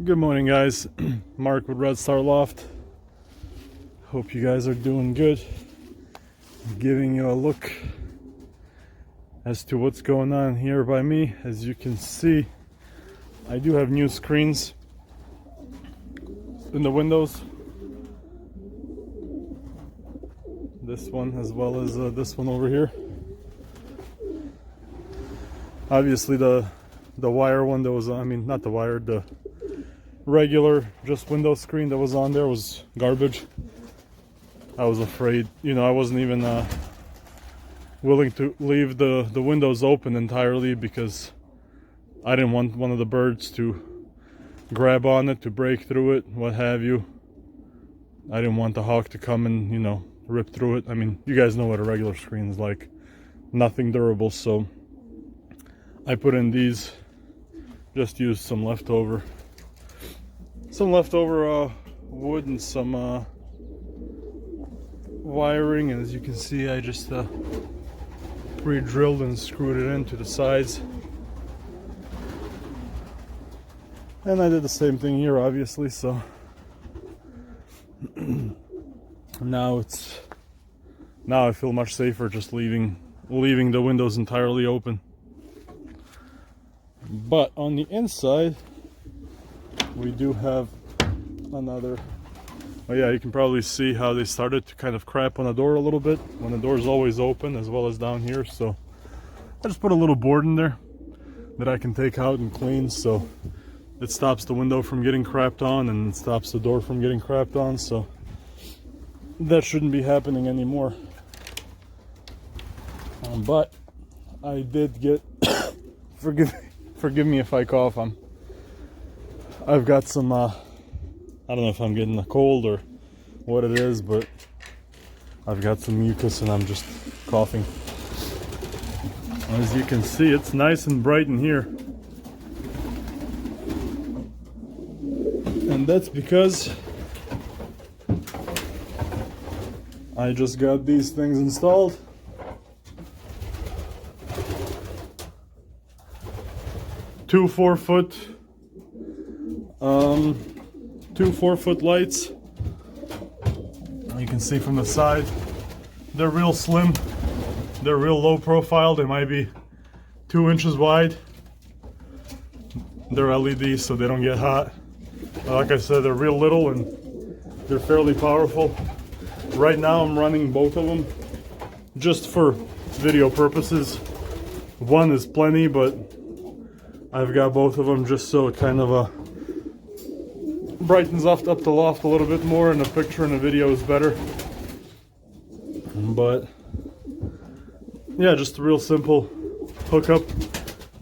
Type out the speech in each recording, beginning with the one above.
Good morning, guys. Mark with Red Star Loft. Hope you guys are doing good. I'm giving you a look as to what's going on here by me. As you can see, I do have new screens in the windows. This one as well as this one over here. Obviously the wire one that was, not the wire, the regular just window screen that was on there was garbage. I was afraid, I wasn't even willing to leave the windows open entirely because I didn't want one of the birds to grab on it, to break through it, what have you. I didn't want the hawk to come and, rip through it. I mean, you guys know what a regular screen is like. Nothing durable, so I put in these, just used some leftover wood and some wiring, and as you can see, I just pre-drilled and screwed it into the sides. And I did the same thing here, obviously, so now I feel much safer just leaving the windows entirely open. But on the inside, we do have another. Oh yeah, you can probably see how they started to kind of crap on the door a little bit when the door is always open, as well as down here. So I just put a little board in there that I can take out and clean, so it stops the window from getting crapped on and stops the door from getting crapped on. So that shouldn't be happening anymore. But I did get forgive me if I cough. I've got some I don't know if I'm getting a cold or what it is, but I've got some mucus and I'm just coughing. As you can see, it's nice and bright in here. And that's because I just got these things installed. Two 4-foot lights. You can see from the side, they're real slim, they're real low profile, they might be 2 inches wide. They're LED, so they don't get hot. Like I said, they're real little and they're fairly powerful. Right now I'm running both of them just for video purposes. One is plenty, but I've got both of them just so it kind of brightens up the loft a little bit more, and the picture and the video is better. But yeah, just a real simple hookup.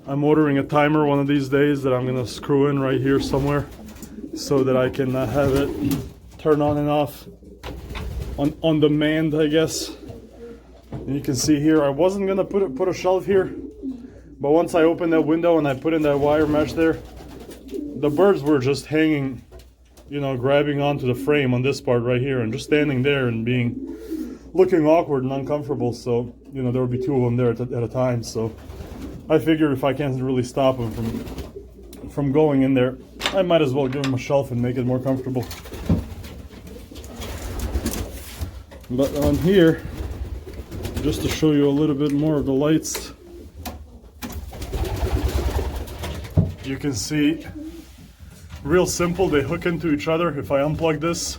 I'm ordering a timer one of these days that I'm gonna screw in right here somewhere so that I can have it turn on and off on demand, I guess. And you can see here, I wasn't gonna put a shelf here, but once I opened that window and I put in that wire mesh there, the birds were just hanging, grabbing onto the frame on this part right here and just standing there and looking awkward and uncomfortable. So, there would be 2 of them there at a time. So I figured if I can't really stop them from going in there, I might as well give them a shelf and make it more comfortable. But on here, just to show you a little bit more of the lights, you can see, real simple, they hook into each other. If I unplug this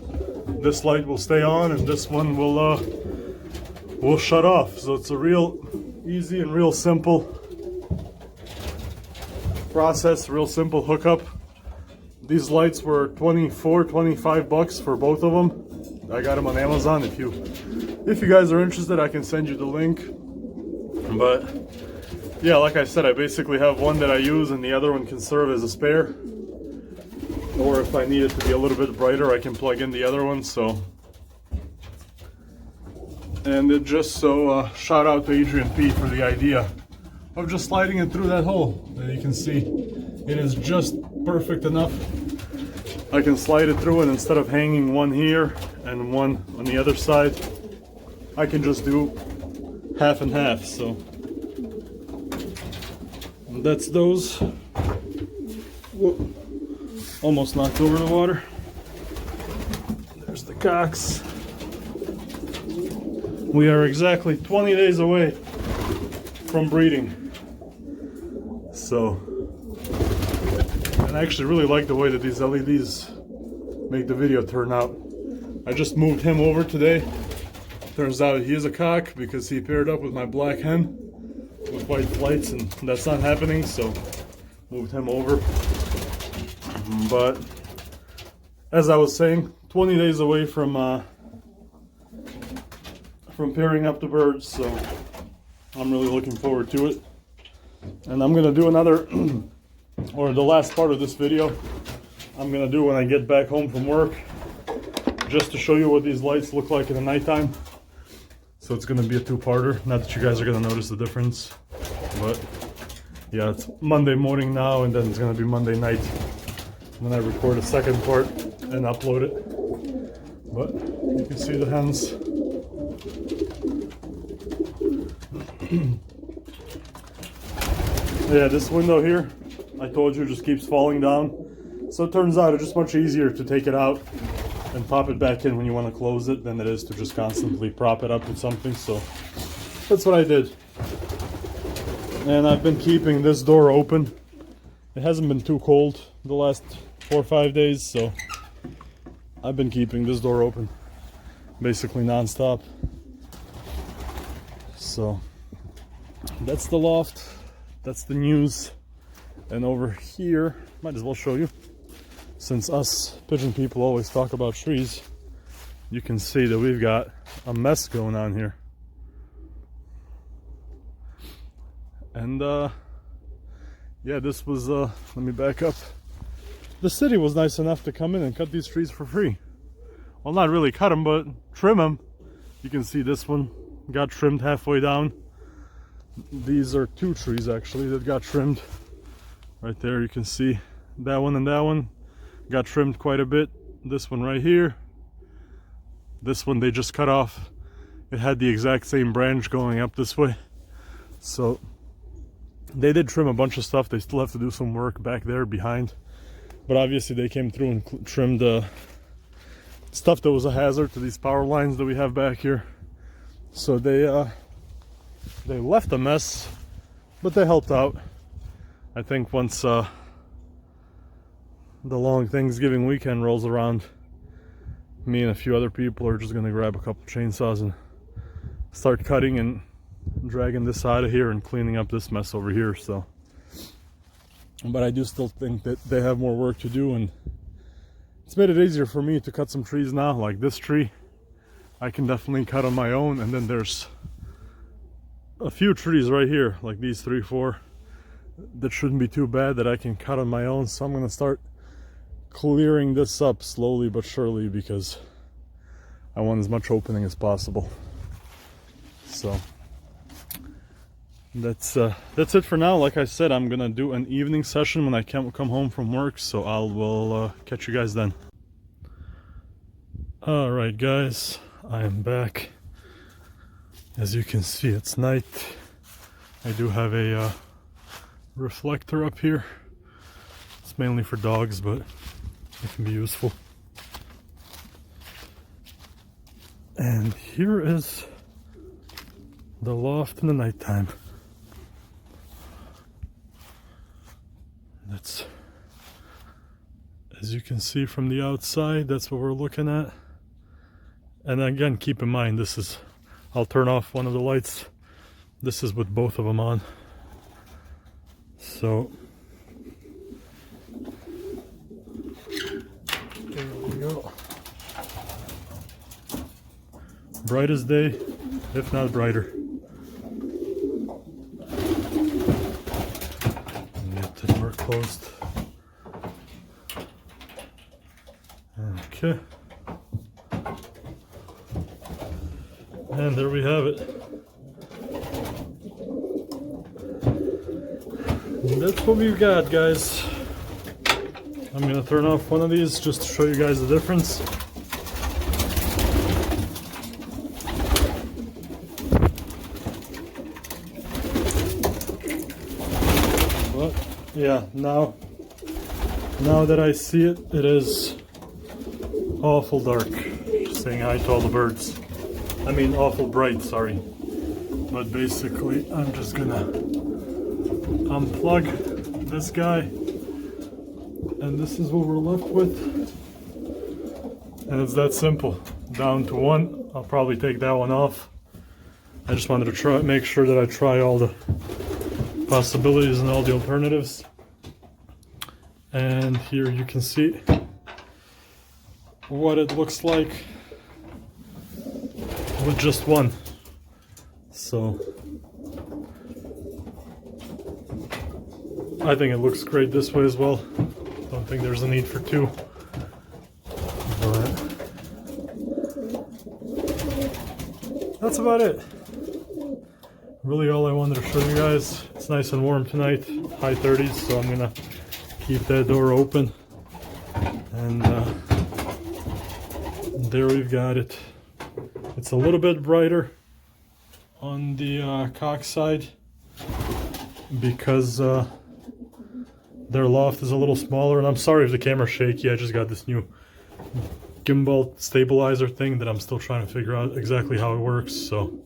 light will stay on and this one will shut off. So it's a real easy and real simple process, real simple hookup. These lights were $25 for both of them. I got them on Amazon. If you guys are interested, I can send you the link. But yeah, like I said, I basically have one that I use and the other one can serve as a spare. Or if I need it to be a little bit brighter, I can plug in the other one. So, and it just so shout out to Adrian P for the idea of just sliding it through that hole. As you can see, it is just perfect enough. I can slide it through, and instead of hanging one here and one on the other side, I can just do half and half. So that's those. Whoa. almost knocked over the water. There's the cocks. We are exactly 20 days away from breeding. So, and I actually really like the way that these LEDs make the video turn out. I just moved him over today. Turns out he is a cock because he paired up with my black hen with white flights, and that's not happening, so moved him over. But as I was saying, 20 days away from pairing up the birds, so I'm really looking forward to it. And I'm gonna do another, or the last part of this video, I'm gonna do when I get back home from work, just to show you what these lights look like in the nighttime. So it's gonna be a two-parter. Not that you guys are gonna notice the difference, but yeah, it's Monday morning now, and then it's gonna be Monday night when I record a second part and upload it. But you can see the hens. Yeah, this window here, I told you, just keeps falling down. So it turns out it's just much easier to take it out and pop it back in when you want to close it than it is to just constantly prop it up with something. So that's what I did. And I've been keeping this door open. It hasn't been too cold the last 4 or 5 days, so I've been keeping this door open basically non-stop. So that's the loft, that's the news. And over here, might as well show you, since us pigeon people always talk about trees, you can see that we've got a mess going on here. And yeah, this was let me back up. The city was nice enough to come in and cut these trees for free. Well, not really cut them, but trim them. You can see this one got trimmed halfway down. These are 2 trees actually that got trimmed. Right there you can see that one and that one got trimmed quite a bit. This one right here, this one they just cut off. It had the exact same branch going up this way. So they did trim a bunch of stuff. They still have to do some work back there behind. But obviously they came through and trimmed stuff that was a hazard to these power lines that we have back here. So they left a mess, but they helped out. I think once the long Thanksgiving weekend rolls around, me and a few other people are just gonna grab a couple chainsaws and start cutting and dragging this out of here and cleaning up this mess over here. So, but I do still think that they have more work to do, and it's made it easier for me to cut some trees now. Like this tree, I can definitely cut on my own, and then there's a few trees right here, like these 3, 4, that shouldn't be too bad that I can cut on my own. So I'm gonna start clearing this up slowly but surely because I want as much opening as possible. So that's it for now. Like I said, I'm gonna do an evening session when I come home from work, so will catch you guys then. All right guys, I am back. As you can see, it's night. I do have a reflector up here. It's mainly for dogs, but it can be useful. And here is the loft in the nighttime. That's, as you can see from the outside, that's what we're looking at. And again, keep in mind, this is, I'll turn off one of the lights. This is with both of them on. So there we go. Bright as day, if not brighter. Get the door closed. Okay. And there we have it. And that's what we've got, guys. I'm gonna turn off one of these just to show you guys the difference. But yeah, now Now that I see it, it is awful dark. Just saying hi to all the birds. I mean awful bright, sorry. But basically, I'm just gonna unplug this guy. And this is what we're left with. And it's that simple. Down to one. I'll probably take that one off. I just wanted to make sure that I try all the possibilities and all the alternatives. And here you can see what it looks like with just one. So I think it looks great this way as well. Don't think there's a need for two. But that's about it. Really all I wanted to show you guys. It's nice and warm tonight, high 30s, so I'm gonna keep that door open. And there we've got it. It's a little bit brighter on the cock side because their loft is a little smaller. And I'm sorry if the camera's shaky, I just got this new gimbal stabilizer thing that I'm still trying to figure out exactly how it works. So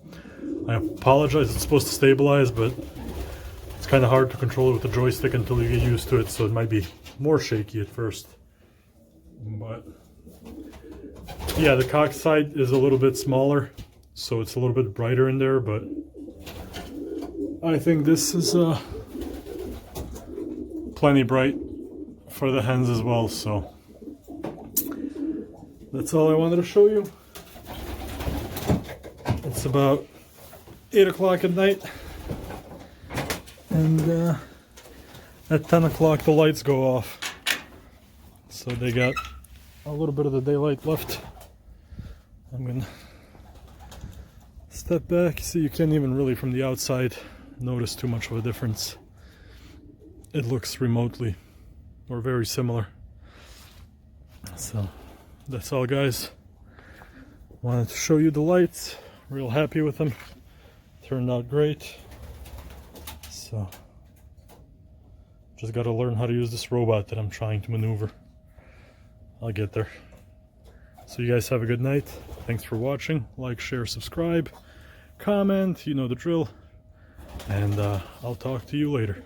I apologize, it's supposed to stabilize, but it's kind of hard to control it with the joystick until you get used to it, so it might be more shaky at first. But yeah, the cock side is a little bit smaller, so it's a little bit brighter in there, but I think this is plenty bright for the hens as well, so that's all I wanted to show you. It's about 8 o'clock at night, and at 10 o'clock the lights go off, so they got a little bit of the daylight left. I'm gonna step back. See, you can't even really from the outside notice too much of a difference. It looks remotely or very similar. So that's all, guys. Wanted to show you the lights. Real happy with them. Turned out great. So just got to learn how to use this robot that I'm trying to maneuver. I'll get there. So you guys have a good night. Thanks for watching. Like, share, subscribe, comment, you know the drill. And I'll talk to you later.